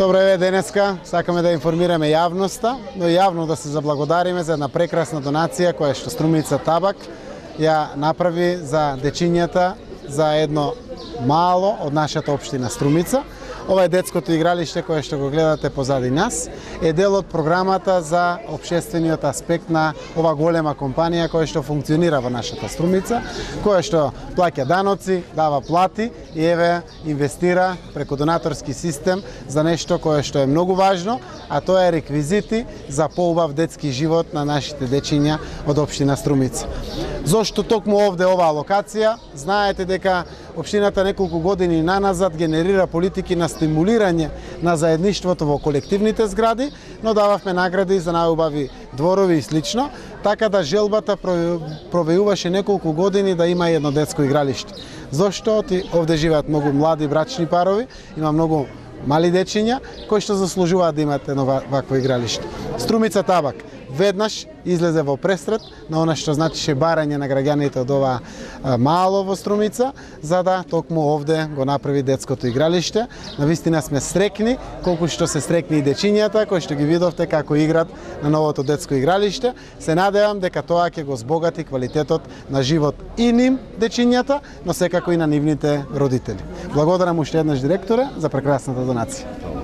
Добро е денеска, сакаме да информираме јавноста, но и јавно да се заблагодариме за една прекрасна донација која што Струмица Табак ја направи за дечињата за едно мало од нашата општина Струмица. Ова е детското игралиште кое што го гледате позади нас, е дел од програмата за општествениот аспект на ова голема компанија која што функционира во нашата Струмица, која што плаќа даноци, дава плати и еве инвестира преку донаторски систем за нешто кое што е многу важно, а тоа е реквизити за поубав детски живот на нашите дечиња од општина Струмица. Зошто токму овде оваа локација? Знаете дека општината неколку години наназад генерира политики на стимулирање на заедништвото во колективните згради, но дававме награди за најубави дворови и слично, така да желбата провејуваше неколку години да има едно детско игралиште. Зошто? Овде живеат многу млади брачни парови, има многу мали дечиња кои што заслужуваат да имат едно вакво игралиште. Струмица Табак веднаш излезе во пресред на она што значише барање на граѓаните од ова мало во Струмица, за да токму овде го направи детското игралиште. Навистина сме срекни, колку што се срекни и дечињата кои што ги видовте како играт на новото детско игралиште. Се надевам дека тоа ќе го збогати квалитетот на живот и ним дечињата, но секако и на нивните родители. Благодарам уште еднаш директоре за прекрасната донација.